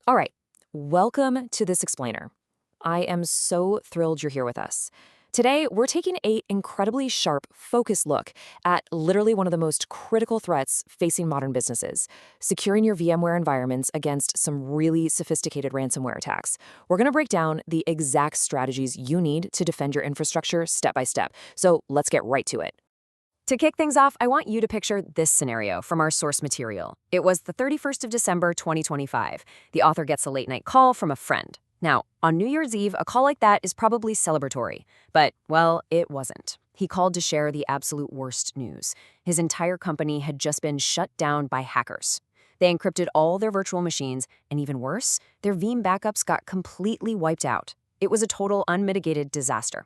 All right, welcome to This Explainer. I am so thrilled you're here with us. Today, we're taking an incredibly sharp, focused look at literally one of the most critical threats facing modern businesses, securing your VMware environments against some really sophisticated ransomware attacks. We're going to break down the exact strategies you need to defend your infrastructure step by step. So let's get right to it. To kick things off, I want you to picture this scenario from our source material. It was the 31st of December, 2025. The author gets a late-night call from a friend. Now, on New Year's Eve, a call like that is probably celebratory. But, well, it wasn't. He called to share the absolute worst news. His entire company had just been shut down by hackers. They encrypted all their virtual machines, and even worse, their VM backups got completely wiped out. It was a total unmitigated disaster.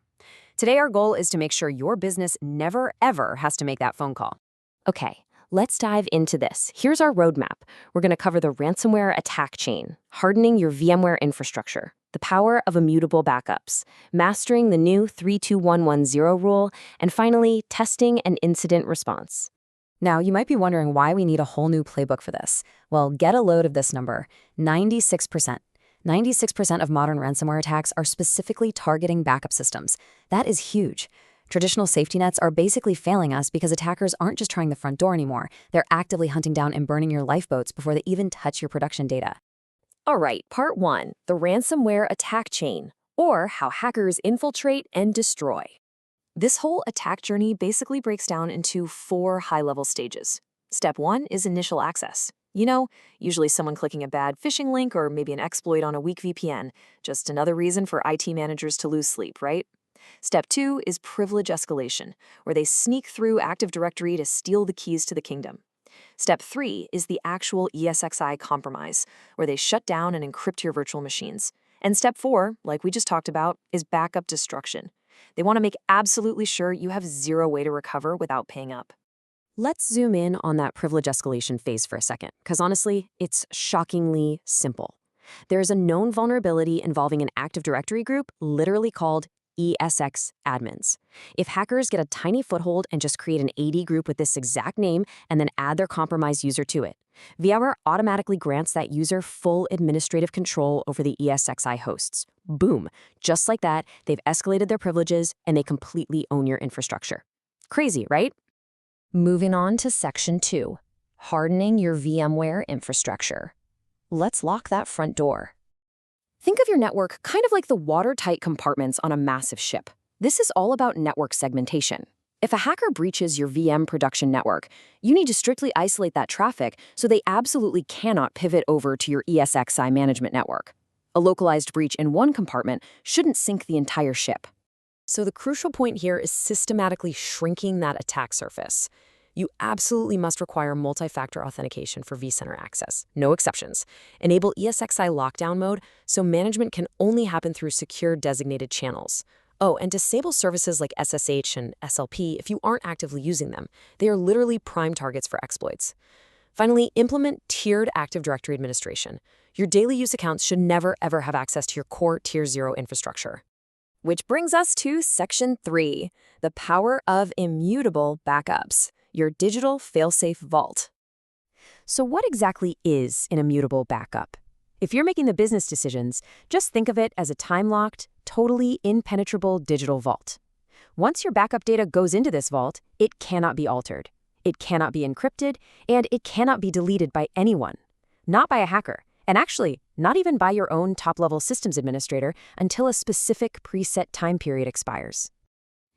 Today, our goal is to make sure your business never, ever has to make that phone call. Okay, let's dive into this. Here's our roadmap. We're going to cover the ransomware attack chain, hardening your VMware infrastructure, the power of immutable backups, mastering the new 32110 rule, and finally, testing and incident response. Now, you might be wondering why we need a whole new playbook for this. Well, get a load of this number, 96%. 96% of modern ransomware attacks are specifically targeting backup systems. That is huge. Traditional safety nets are basically failing us because attackers aren't just trying the front door anymore. They're actively hunting down and burning your lifeboats before they even touch your production data. All right, part 1, the ransomware attack chain, or how hackers infiltrate and destroy. This whole attack journey basically breaks down into 4 high-level stages. Step 1 is initial access. You know, usually someone clicking a bad phishing link or maybe an exploit on a weak VPN. Just another reason for IT managers to lose sleep, right? Step 2 is privilege escalation, where they sneak through Active Directory to steal the keys to the kingdom. Step 3 is the actual ESXi compromise, where they shut down and encrypt your virtual machines. And Step 4, like we just talked about, is backup destruction. They want to make absolutely sure you have zero way to recover without paying up. Let's zoom in on that privilege escalation phase for a second, because honestly, it's shockingly simple. There's a known vulnerability involving an Active Directory group, literally called ESX admins. If hackers get a tiny foothold and just create an AD group with this exact name and then add their compromised user to it, VMware automatically grants that user full administrative control over the ESXi hosts. Boom. Just like that, they've escalated their privileges and they completely own your infrastructure. Crazy, right? Moving on to Section 2, hardening your VMware infrastructure. Let's lock that front door. Think of your network kind of like the watertight compartments on a massive ship. This is all about network segmentation. If a hacker breaches your VM production network, you need to strictly isolate that traffic so they absolutely cannot pivot over to your ESXi management network. A localized breach in one compartment shouldn't sink the entire ship. So the crucial point here is systematically shrinking that attack surface. You absolutely must require multi-factor authentication for vCenter access, no exceptions. Enable ESXi lockdown mode so management can only happen through secure designated channels. Oh, and disable services like SSH and SLP if you aren't actively using them. They are literally prime targets for exploits. Finally, implement tiered Active Directory administration. Your daily use accounts should never ever have access to your core Tier 0 infrastructure. Which brings us to Section 3, the power of immutable backups, your digital fail-safe vault. So what exactly is an immutable backup? If you're making the business decisions, just think of it as a time-locked, totally impenetrable digital vault. Once your backup data goes into this vault, it cannot be altered. It cannot be encrypted, and it cannot be deleted by anyone. Not by a hacker. And actually, not even by your own top-level systems administrator until a specific preset time period expires.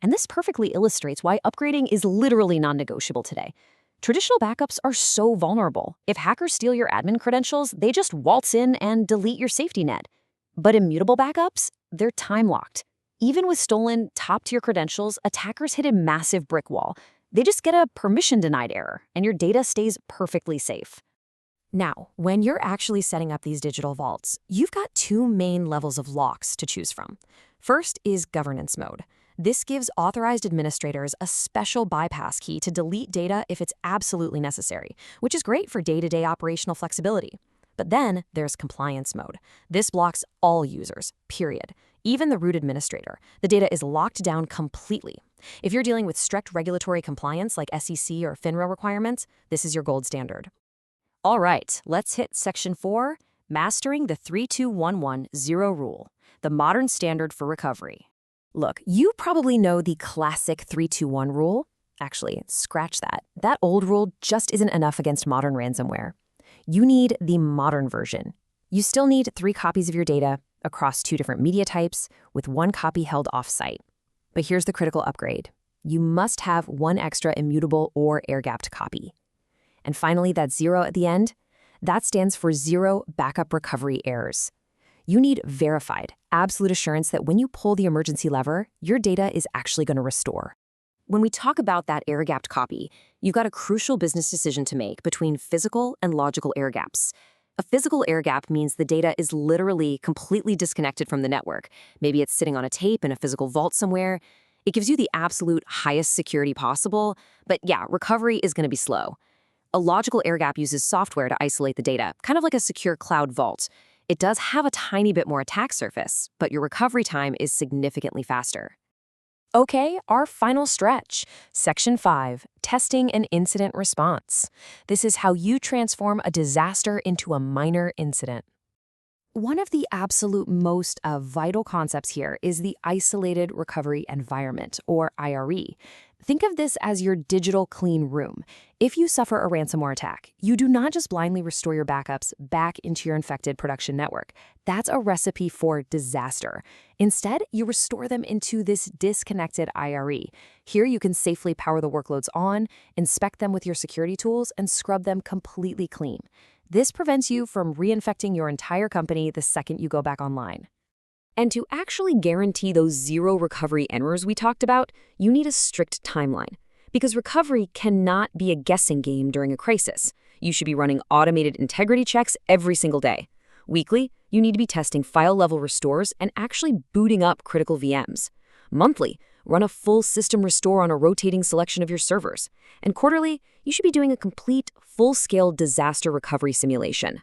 And this perfectly illustrates why upgrading is literally non-negotiable today. Traditional backups are so vulnerable. If hackers steal your admin credentials, they just waltz in and delete your safety net. But immutable backups, they're time-locked. Even with stolen top-tier credentials, attackers hit a massive brick wall. They just get a permission-denied error, and your data stays perfectly safe. Now, when you're actually setting up these digital vaults, you've got 2 main levels of locks to choose from. First is governance mode. This gives authorized administrators a special bypass key to delete data if it's absolutely necessary, which is great for day-to-day operational flexibility. But then there's compliance mode. This blocks all users, period. Even the root administrator. The data is locked down completely. If you're dealing with strict regulatory compliance like SEC or FINRA requirements, this is your gold standard. All right, let's hit Section 4, Mastering the 3-2-1-1-0 rule, the modern standard for recovery. Look, you probably know the classic 3-2-1 rule. Actually, scratch that. That old rule just isn't enough against modern ransomware. You need the modern version. You still need 3 copies of your data across 2 different media types with 1 copy held off-site. But here's the critical upgrade. You must have 1 extra immutable or air-gapped copy. And finally, that 0 at the end, that stands for zero backup recovery errors. You need verified, absolute assurance that when you pull the emergency lever, your data is actually going to restore. When we talk about that air-gapped copy, you've got a crucial business decision to make between physical and logical air gaps. A physical air gap means the data is literally completely disconnected from the network. Maybe it's sitting on a tape in a physical vault somewhere. It gives you the absolute highest security possible, but yeah, recovery is going to be slow. A logical air gap uses software to isolate the data, kind of like a secure cloud vault. It does have a tiny bit more attack surface, but your recovery time is significantly faster. Okay, our final stretch. Section 5, Testing and Incident Response. This is how you transform a disaster into a minor incident. One of the absolute most vital concepts here is the Isolated Recovery Environment, or IRE. Think of this as your digital clean room. If you suffer a ransomware attack, you do not just blindly restore your backups back into your infected production network. That's a recipe for disaster. Instead, you restore them into this disconnected IRE. Here you can safely power the workloads on, inspect them with your security tools, and scrub them completely clean. This prevents you from reinfecting your entire company the second you go back online. And to actually guarantee those 0 recovery errors we talked about, you need a strict timeline. Because recovery cannot be a guessing game during a crisis. You should be running automated integrity checks every single day. Weekly, you need to be testing file-level restores and actually booting up critical VMs. Monthly, run a full system restore on a rotating selection of your servers. And quarterly, you should be doing a complete, full-scale disaster recovery simulation.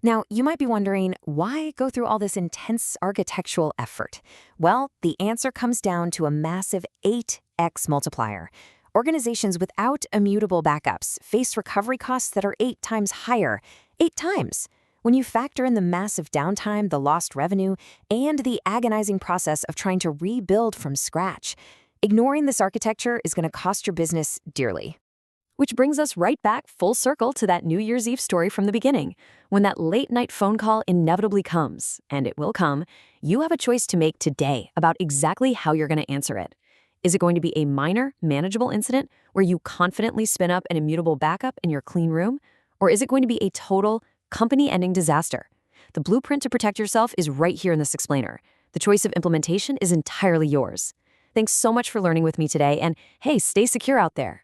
Now, you might be wondering, why go through all this intense architectural effort? Well, the answer comes down to a massive 8x multiplier. Organizations without immutable backups face recovery costs that are 8 times higher. 8 times! When you factor in the massive downtime, the lost revenue, and the agonizing process of trying to rebuild from scratch, ignoring this architecture is going to cost your business dearly. Which brings us right back full circle to that New Year's Eve story from the beginning. When that late-night phone call inevitably comes, and it will come, you have a choice to make today about exactly how you're going to answer it. Is it going to be a minor, manageable incident where you confidently spin up an immutable backup in your clean room? Or is it going to be a total, company-ending disaster? The blueprint to protect yourself is right here in this explainer. The choice of implementation is entirely yours. Thanks so much for learning with me today, and hey, stay secure out there.